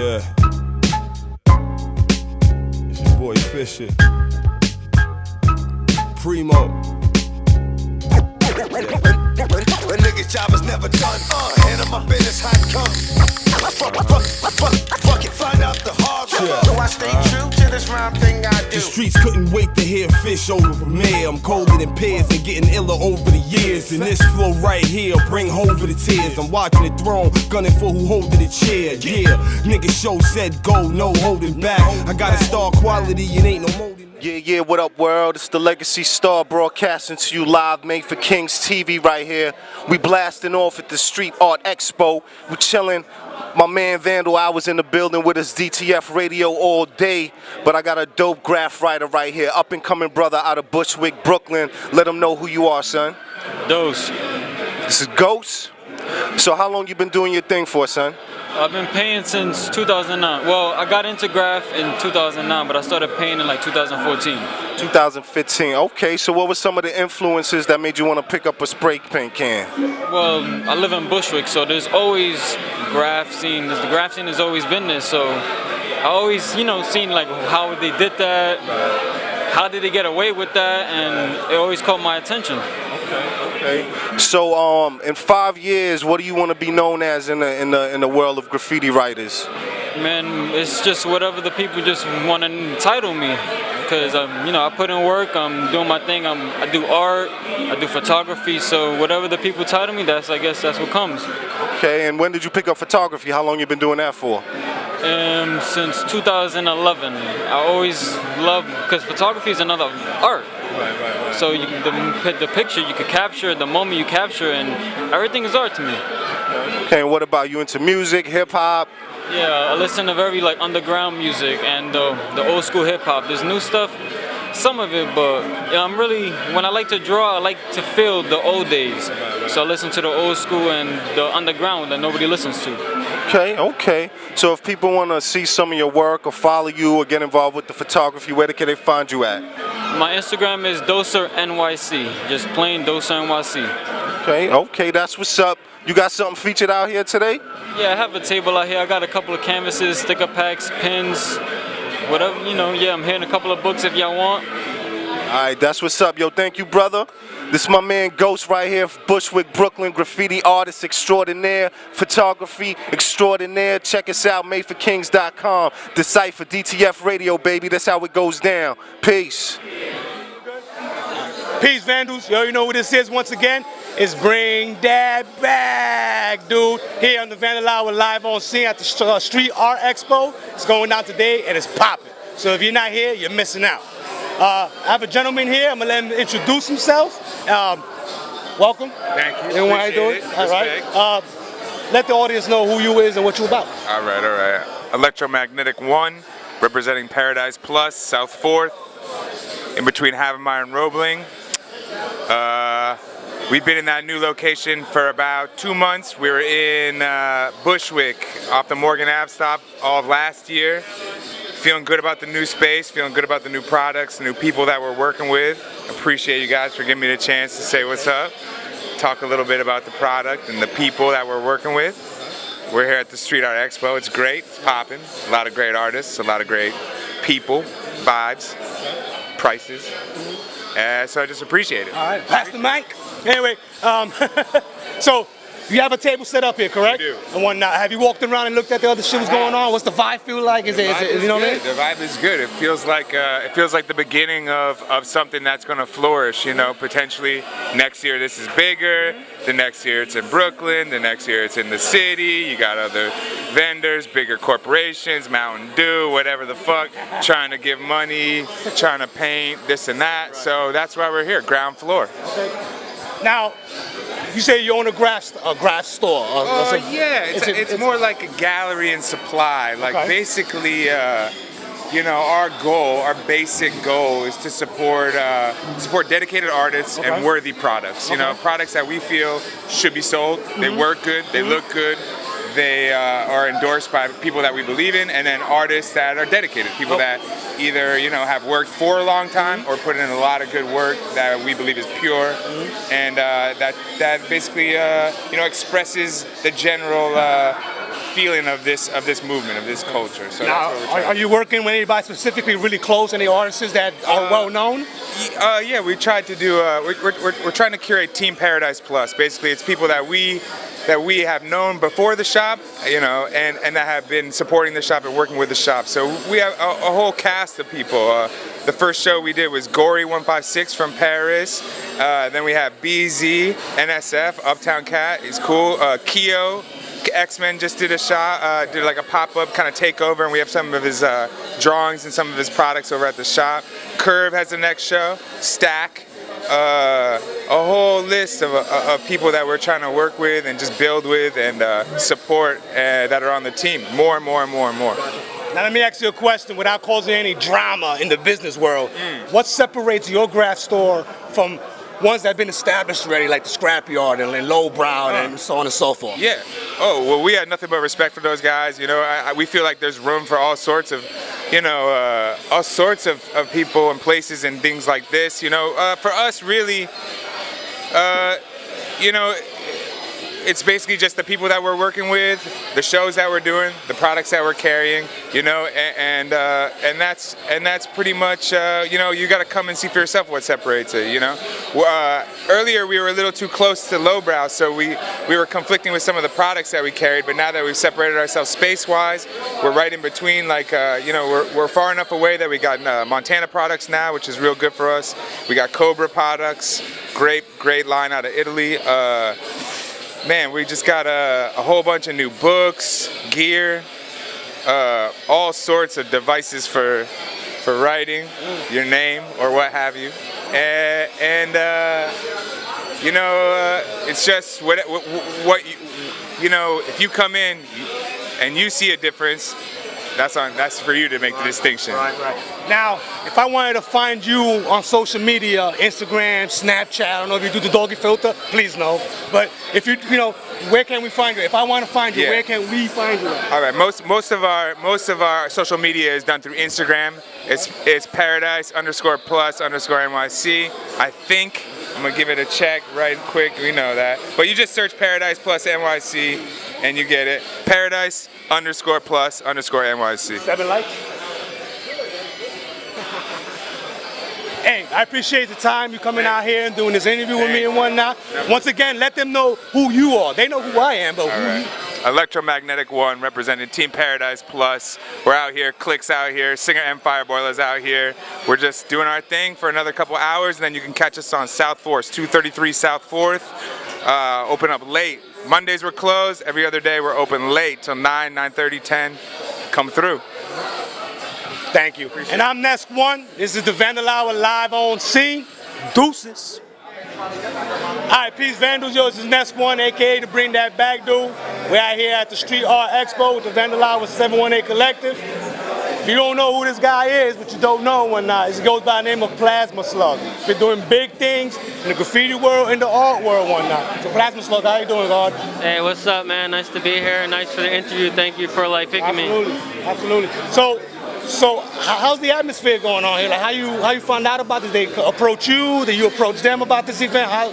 Yeah. It's your boy Fisher. Primo. When niggas' job is never done, handle my business how it come. Fuck it, find out the hard way. Do I stay true to this rhyme thing I do? The streets couldn't wait to hear Fish over premiere. I'm colder than pears and getting iller over the years. And this flow right here bring over the tears. I'm watching the throne, gunning for who holding the chair. Yeah, nigga show said go, no holding back. I got a star quality and ain't no molding. Yeah, what up world? It's the Legacy Star broadcasting to you live, made for Kings TV right here. We blasting off at the Street Art Expo. We chilling. My man Vandal, I was in the building with his DTF radio all day, but I got a dope graph writer right here, up and coming brother out of Bushwick, Brooklyn. Let him know who you are, son. Dose. This is Ghost. So how long you been doing your thing for, son? I've been painting since 2009. Well, I got into graph in 2009, but I started painting in like 2014. 2015. Okay, so what were some of the influences that made you want to pick up a spray paint can? Well, I live in Bushwick, so there's always graph scene. The graph scene has always been there, so I always, seen like how they did that, how did they get away with that, and it always caught my attention. Okay. So, in 5 years, what do you want to be known as in the world of graffiti writers? Man, it's just whatever the people just want to entitle me. Because I put in work. I'm doing my thing. I do art. I do photography. So whatever the people title me, I guess that's what comes. Okay. And when did you pick up photography? How long you been doing that for? Since 2011. I always loved, because photography is another art. Right. So the picture you could capture, the moment you capture, and everything is art to me. Okay. And what about you? Into music, hip hop? Yeah, I listen to very underground music and the old school hip hop. There's new stuff, some of it, but I'm really, when I like to draw, I like to feel the old days. So I listen to the old school and the underground that nobody listens to. Okay. So if people want to see some of your work or follow you or get involved with the photography, where can they find you at? My Instagram is DoserNYC, just plain DoserNYC. Okay, that's what's up. You got something featured out here today? Yeah, I have a table out here. I got a couple of canvases, sticker packs, pins, whatever, Yeah, I'm here in a couple of books if y'all want. Alright, that's what's up. Yo, thank you, brother. This is my man Ghost right here, Bushwick, Brooklyn, graffiti artist extraordinaire, photography extraordinaire. Check us out, madeforkings.com. The site for DTF radio, baby. That's how it goes down. Peace. Peace, Vandals. Yo, you know what this is once again? It's Bring That Back, dude. Here on the Vandal Hour, live on scene at the Street Art Expo. It's going down today and it's popping. So if you're not here, you're missing out. I have a gentleman here. I'm gonna let him introduce himself. Welcome. Thank you. And how you doing? All right. Let the audience know who you is and what you about. All right. Electromagnetic 1, representing Paradise Plus, South 4th, in between Havemeyer and Roebling. We've been in that new location for about 2 months. We were in Bushwick off the Morgan Ave stop all of last year. Feeling good about the new space, feeling good about the new products, the new people that we're working with. Appreciate you guys for giving me the chance to say what's up. Talk a little bit about the product and the people that we're working with. We're here at the Street Art Expo. It's great, it's popping. A lot of great artists, a lot of great people, vibes, prices. So I just appreciate it. All right, pass the mic. Anyway, so you have a table set up here, correct? We do. And whatnot. Have you walked around and looked at the other shit that's going on? What's the vibe feel like? Is it you know what I mean? The vibe is good. It feels like the beginning of something that's going to flourish. Potentially next year this is bigger. The next year it's in Brooklyn. The next year it's in the city. You got other vendors, bigger corporations, Mountain Dew, whatever the fuck, trying to give money, trying to paint this and that. So that's why we're here, ground floor. Okay. Now, you say you own a graph store. It's more like a gallery and supply. Like basically, our basic goal is to support dedicated artists and worthy products. Products that we feel should be sold. They work good, they look good. They are endorsed by people that we believe in, and then artists that are dedicated, people that either have worked for a long time or put in a lot of good work that we believe is pure, and that basically expresses the general feeling of this movement, of this culture. So Now, that's what we're trying. are you working with anybody specifically really close, any artists that are well known? Yeah, we tried to do. We're trying to curate Team Paradise Plus. Basically, it's people that we have known before the shop, you know, and that have been supporting the shop and working with the shop. So we have a whole cast of people. The first show we did was Gory156 from Paris. Then we have BZ, NSF, Uptown Cat. He's cool. Keo. X-Men just did a shot, did like a pop-up kind of takeover, and we have some of his drawings and some of his products over at the shop. Curve has the next show. Stack, a whole list of people that we're trying to work with and just build with and support that are on the team. More and more and more and more. Now let me ask you a question without causing any drama in the business world. What separates your craft store from ones that have been established already, like the Scrapyard and Lowbrow and so on and so forth? Yeah. Oh, well, we had nothing but respect for those guys. You know, we feel like there's room for all sorts of, you know, all sorts of people and places and things like this. You know, for us, really, you know, it's basically just the people that we're working with, the shows that we're doing, the products that we're carrying, you know, and that's pretty much, you know, you got to come and see for yourself what separates it, you know. Earlier we were a little too close to Lowbrow, so we were conflicting with some of the products that we carried, but now that we've separated ourselves space-wise, we're right in between, like, you know, we're far enough away that we got Montana products now, which is real good for us. We got Cobra products, great line out of Italy. Man, we just got a whole bunch of new books, gear, all sorts of devices for writing your name or what have you, and you know, it's just what you know. If you come in and you see a difference, that's for you to make the distinction. Right. Now, if I wanted to find you on social media, Instagram, Snapchat, I don't know if you do the doggy filter, please no. But if you know, where can we find you? If I want to find you, where can we find you at? All right, most of our social media is done through Instagram. It's Paradise_Plus_NYC. I think I'm gonna give it a check right quick. We know that, but you just search Paradise Plus NYC and you get it. Paradise_Plus_NYC. 7 likes. Hey, I appreciate the time you coming out here and doing this interview with me and whatnot. Once again, let them know who you are. They know who I am, but who you are. Electromagnetic One representing Team Paradise Plus. We're out here, Click's out here, Singer and Fireboiler's out here. We're just doing our thing for another couple hours, and then you can catch us on South 4th, 233 South 4th. Open up late. Mondays we're closed. Every other day we're open late till 9, 9:30, 10. Come through. Thank you. And I'm Nesk One. This is the Vandal Hour live on scene. Deuces. All right, peace, Vandals. Yo, this is Nesk One, aka to Bring That Back Dude. We're out here at the Street Art Expo with the Vandal Hour 718 Collective. If you don't know who this guy is, but you don't know one now, he goes by the name of Plasma Slug. He's been doing big things in the graffiti world, in the art world, one now. So Plasma Slug, how you doing, God? Hey, what's up, man? Nice to be here. Nice for the interview. Thank you for picking me. Absolutely. So how's the atmosphere going on here? Like how you found out about this? They approach you? Did you approach them about this event? How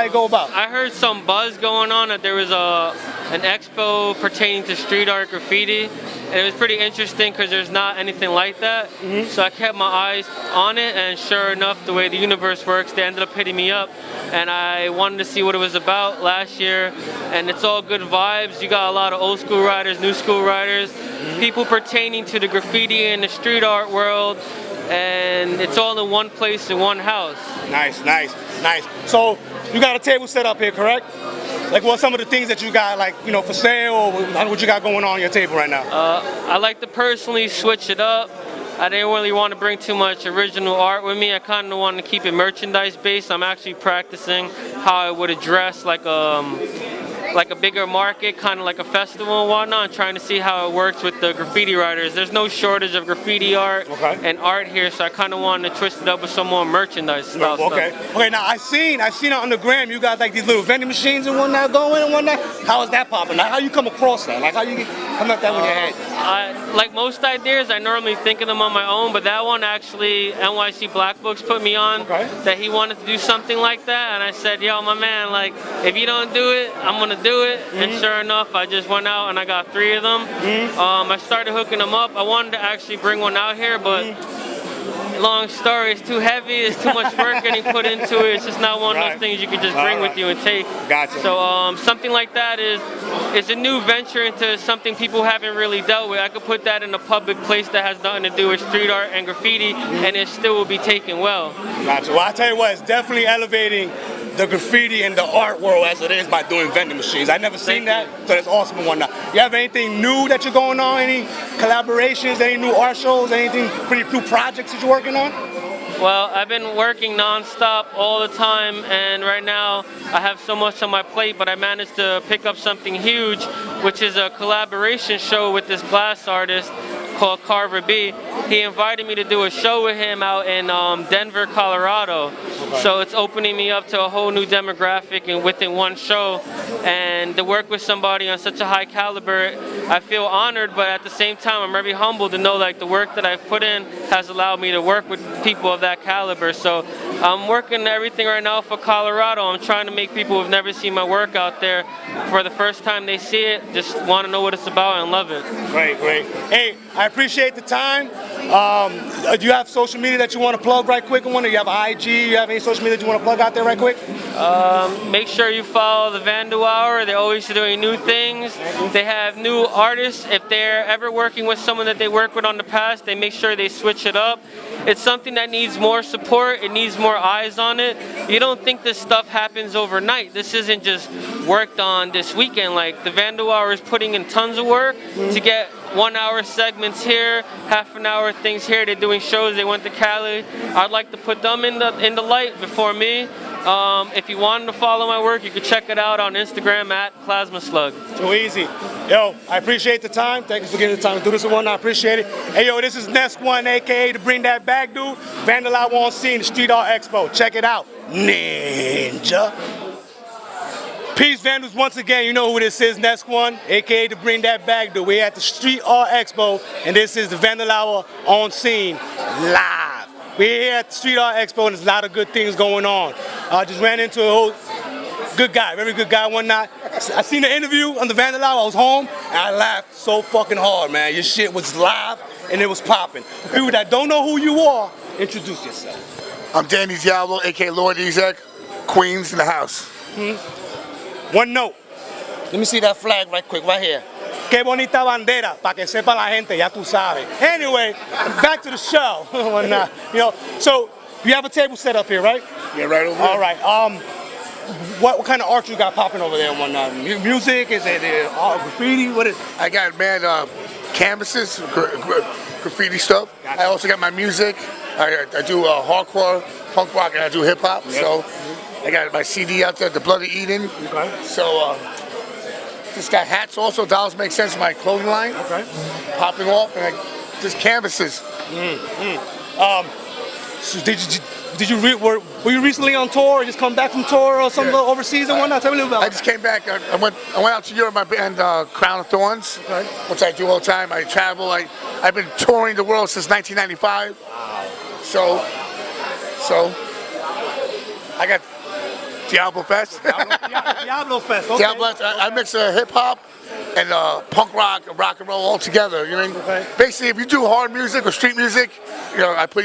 it go about? I heard some buzz going on that there was an expo pertaining to street art graffiti, and it was pretty interesting because there's not anything like that. So I kept my eyes on it, and sure enough, the way the universe works, they ended up hitting me up, and I wanted to see what it was about last year. And it's all good vibes. You got a lot of old school writers, new school writers, people pertaining to the graffiti and the street art world, and it's all in one place in one house. Nice. So you got a table set up here, correct? Like what some of the things that you got, like, you know, for sale, or what you got going on your table right now? I like to personally switch it up. I didn't really want to bring too much original art with me. I kind of wanted to keep it merchandise based. I'm actually practicing how I would address like a bigger market, kind of like a festival and whatnot, and trying to see how it works with the graffiti writers. There's no shortage of graffiti art and art here, so I kind of wanted to twist it up with some more merchandise style stuff. Okay, now I seen it on the gram. You got like these little vending machines and whatnot going and whatnot. How is that popping? Like, how you come across that? Like how you come up that with your head? like most ideas, I normally think of them on my own, but that one actually, NYC Black Books put me on, that he wanted to do something like that, and I said, yo, my man, like, if you don't do it, I'm gonna do it, and sure enough, I just went out and I got 3 of them. I started hooking them up. I wanted to actually bring one out here, but long story, it's too heavy, it's too much work getting put into it. It's just not one of those things you can just bring with you and take. Gotcha. So something like that is a new venture into something people haven't really dealt with. I could put that in a public place that has nothing to do with street art and graffiti, and it still will be taken well. Gotcha. Well, I tell you what, it's definitely elevating the graffiti and the art world as it is by doing vending machines. I've never seen that, so that's awesome and whatnot. You have anything new that you're going on? Any collaborations, any new art shows, anything, pretty new projects that you're working on? Well, I've been working non-stop all the time, and right now I have so much on my plate, but I managed to pick up something huge, which is a collaboration show with this glass artist called Carver B. He invited me to do a show with him out in Denver, Colorado. So it's opening me up to a whole new demographic and within one show. And to work with somebody on such a high caliber, I feel honored, but at the same time, I'm very humbled to know like the work that I've put in has allowed me to work with people of that caliber. So I'm working everything right now for Colorado. I'm trying to make people who've never seen my work out there, for the first time they see it, just want to know what it's about and love it. Great, great. Hey, I appreciate the time. Do you have social media that you want to plug right quick? Do you have IG? You have any social media that you want to plug out there right quick? Make sure you follow the Vandal Hour. They're always doing new things. They have new artists. If they're ever working with someone that they worked with on the past, they make sure they switch it up. It's something that needs more support. It needs more eyes on it. You don't think this stuff happens overnight. This isn't just worked on this weekend. Like the Vandal Hour is putting in tons of work to get 1 hour segments here, half an hour things here. They're doing shows. They went to Cali. I'd like to put them in the light before me. If you wanted to follow my work, you can check it out on Instagram at Plasma Slug. Too easy. Yo, I appreciate the time. Thank you for giving the time to do this one. I appreciate it. Hey, yo, this is Nest One, aka to bring that back, dude. Vandal I Want Seen, the Street Art Expo. Check it out. Ninja. Peace, Vandals. Once again, you know who this is, Nest One, aka to bring that back, dude. We're at the Street Art Expo, and this is the Vandal Hour on scene live. We're here at the Street Art Expo, and there's a lot of good things going on. I just ran into a whole good guy, very good guy one night. I seen the interview on the Vandal Hour. I was home, and I laughed so fucking hard, man. Your shit was live, and it was popping. For people that don't know who you are, introduce yourself. I'm Danny Diablo, aka Lord Ezek, Queens in the house. One note. Let me see that flag right quick, right here. Qué bonita bandera, pa' que sepa la gente, ya tú sabes. Anyway, back to the show. You know, so you have a table set up here, right? Yeah, right over there. All right. What kind of art you got popping over there? Music? Is it graffiti? What is it? I got canvases, graffiti stuff. I also got my music. I do hardcore, punk rock, and I do hip hop. Yep. So I got my CD out there, The Bloody Eden. Okay. So just got hats also. Dollars Make Sense, my clothing line. Okay. Popping off, and just canvases. So were you recently on tour, or just come back from tour or something overseas and whatnot? Tell me a little about I just came back. I went out to Europe. My band Crown of Thorns, which I do all the time. I travel. I've been touring the world since 1995. Wow. So I got Diablo Fest. Diablo Fest. Okay. Diablo Fest. I mix hip hop and punk rock and rock and roll all together. You know what I mean? Okay. Basically, if you do hard music or street music, you know, I put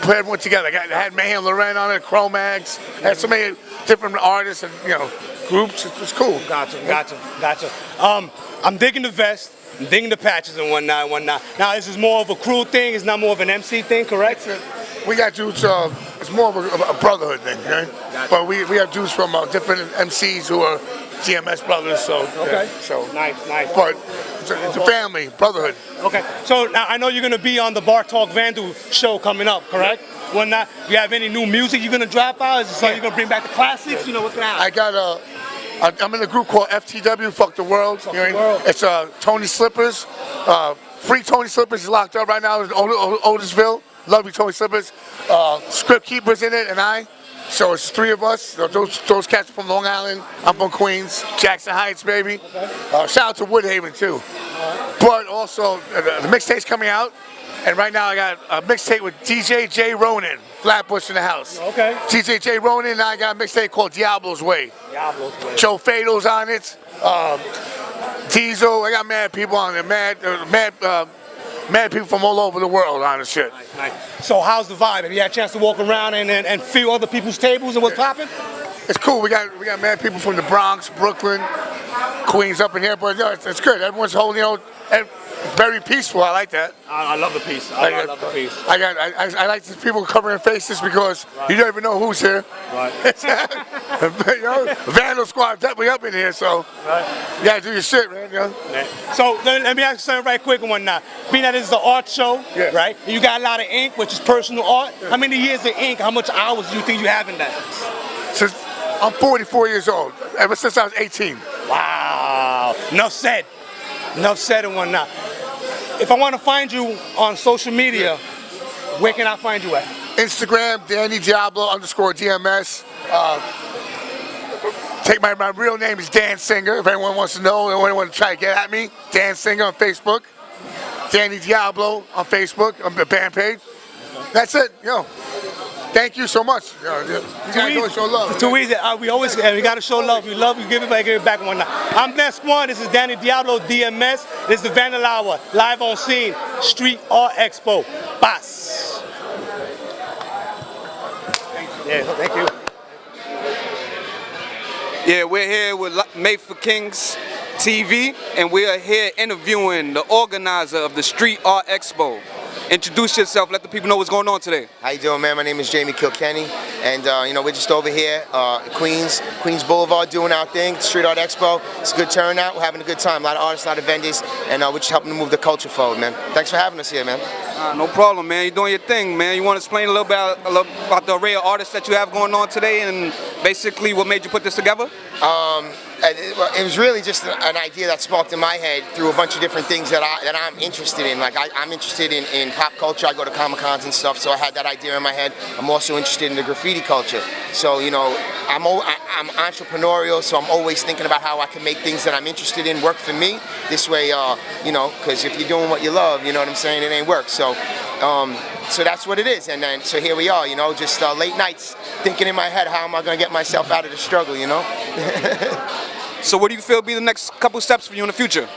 everyone together. I had Mayhem Loren on it, Chromags, had so many different artists and groups. It was cool. Gotcha. I'm digging the vest. I'm digging the patches and whatnot. Now, this is more of a crew thing. It's not more of an MC thing, correct? We got dudes. It's more of a brotherhood thing, right? Gotcha. But we have dudes from different MCs who are GMS brothers. So okay. So nice. But it's a family, brotherhood. Okay. So now I know you're gonna be on the Bar Talk Vandal show coming up, correct? Whatnot. You have any new music you're gonna drop out? Is it so you're gonna bring back the classics? You know what's gonna happen? I got I'm in a group called FTW, Fuck the World. It's Tony Slippers. Free Tony Slippers is locked up right now in Otisville. Love you, Tony Slippers. Script Keepers in it, and I. So it's 3 of us. Those cats are from Long Island. I'm from Queens, Jackson Heights, baby. Shout out to Woodhaven too. But also, the mixtape's coming out. And right now I got a mixtape with DJ J. Ronin, Flatbush in the house. Okay. DJ J. Ronin, and I got a mixtape called Diablo's Way. Diablo's Way. Joe Fado's on it. Diesel, I got mad people on there, mad people from all over the world on this shit. Nice. So how's the vibe? Have you had a chance to walk around and feel other people's tables and what's popping? It's cool. We got mad people from the Bronx, Brooklyn, Queens up in here, but it's good. Everyone's holding, very peaceful. I like that. I love the piece. I love the piece. I like these people covering faces because you don't even know who's here. Right. Vandal squad definitely up in here, so you gotta do your shit, man. So let me ask you something right quick and whatnot. Being that this is an art show, right? You got a lot of ink, which is personal art. How many years of ink? How much hours do you think you have in that? Since I'm 44 years old. Ever since I was 18. Wow. Enough said. Enough said and whatnot. If I want to find you on social media, where can I find you at? Instagram, Danny Diablo _DMS. Take my real name is Dan Singer. If anyone wants to know, anyone want to try to get at me, Dan Singer on Facebook. Danny Diablo on Facebook, on the band page. That's it. Thank you so much. You guys always show love. It's too easy. We gotta show love. We love you, give it back and whatnot. I'm Bless One. This is Danny Diablo, DMS. This is the Vandal Hour, live on scene, Street Art Expo. Bas. Thank you. Yeah, we're here with Made for Kings TV, and we are here interviewing the organizer of the Street Art Expo. Introduce yourself, let the people know what's going on today. How you doing, man? My name is Jamie Kilkenny, and we're just over here, Queens Boulevard, doing our thing, Street Art Expo. It's a good turnout. We're having a good time. A lot of artists, a lot of vendors, and we're just helping to move the culture forward, man. Thanks for having us here, man. No problem, man. You're doing your thing, man. You want to explain a little bit about the array of artists that you have going on today, and basically what made you put this together? It was really just an idea that sparked in my head through a bunch of different things that I'm interested in. Like I'm interested in pop culture. I go to Comic-Cons and stuff, so I had that idea in my head. I'm also interested in the graffiti culture. So I'm entrepreneurial, so I'm always thinking about how I can make things that I'm interested in work for me. This way, because if you're doing what you love, you know what I'm saying, it ain't work. So that's what it is. And then so here we are, just late nights thinking in my head, how am I going to get myself out of the struggle, So what do you feel be the next couple steps for you in the future?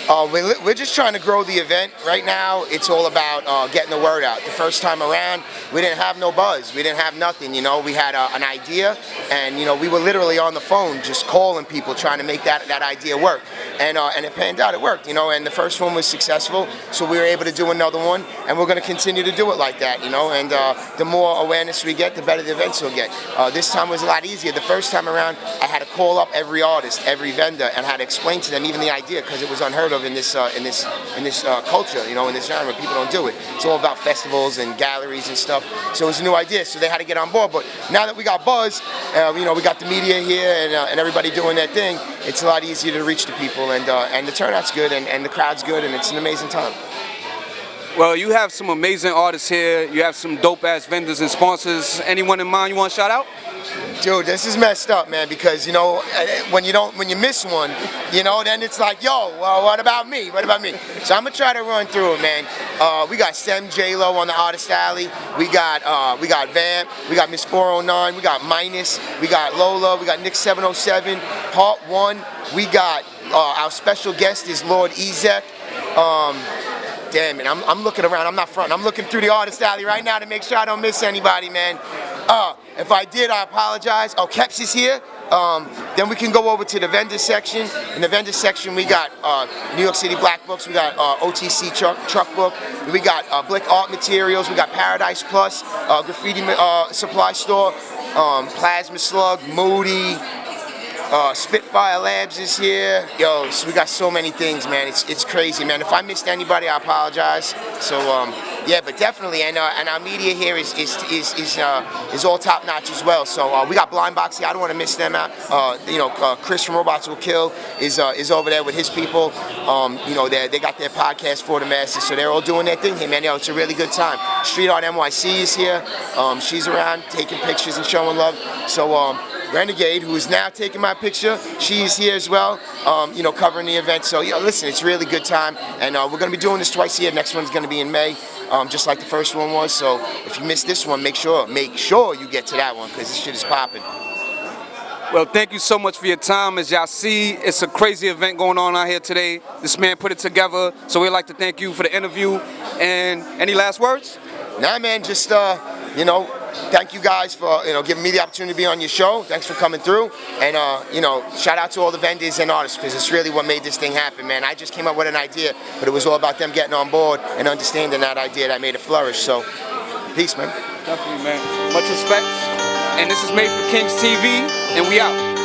We're just trying to grow the event. Right now, it's all about getting the word out. The first time around, we didn't have no buzz. We didn't have nothing, We had an idea, and, we were literally on the phone just calling people, trying to make that idea work. And it panned out, it worked, And the first one was successful, so we were able to do another one, and we're going to continue to do it like that, And the more awareness we get, the better the events will get. This time was a lot easier. The first time around, I had to call up every artist, every vendor, and had to explain to them even the idea, because it was unheard of in this culture, in this genre. People don't do it. It's all about festivals and galleries and stuff. So it was a new idea. So they had to get on board. But now that we got buzz, we got the media here and everybody doing their thing. It's a lot easier to reach the people, and the turnout's good, and the crowd's good, and it's an amazing time. Well, you have some amazing artists here. You have some dope ass vendors and sponsors. Anyone in mind you want to shout out? Dude, this is messed up, man, because when you miss one, then it's like, yo, well, what about me? What about me? So I'm gonna try to run through it, man. We got Stem J-Lo on the Artist Alley. We got Vamp. We got Miss 409. We got Minus. We got Lola. We got Nick 707. Part 1. We got our special guest is Lord Ezek. Damn it, I'm looking around. I'm not fronting. I'm looking through the Artist Alley right now to make sure I don't miss anybody, man. If I did, I apologize. Oh, Keps is here. Then we can go over to the vendor section. In the vendor section, we got New York City Black Books. We got OTC Truck Book. We got Blick Art Materials. We got Paradise Plus, Graffiti Supply Store, Plasma Slug, Moody. Spitfire Labs is here. Yo, so we got so many things, man. It's crazy, man. If I missed anybody, I apologize. So yeah, but definitely, and our media here is all top notch as well. So we got Blind Box here. I don't want to miss them out. Chris from Robots Will Kill is over there with his people. They got their podcast for the masses, so they're all doing their thing here, man. Yo, it's a really good time. Street Art NYC is here. She's around taking pictures and showing love. So Renegade, who is now taking my picture. She's here as well, you know, covering the event. So, you know, listen, it's a really good time. And we're going to be doing this twice a year. Next one's going to be in May, just like the first one was. So if you missed this one, make sure you get to that one, because this shit is popping. Well, thank you so much for your time. As y'all see, it's a crazy event going on out here today. This man put it together, so we'd like to thank you for the interview. And any last words? Nah, man, just, you know, thank you guys for, you know, giving me the opportunity to be on your show. Thanks for coming through. And, you know, shout out to all the vendors and artists, because it's really what made this thing happen, man. I just came up with an idea, but it was all about them getting on board and understanding that idea that made it flourish. So, peace, man. Definitely, man. Much respect. And this is Made for Kings TV, and we out.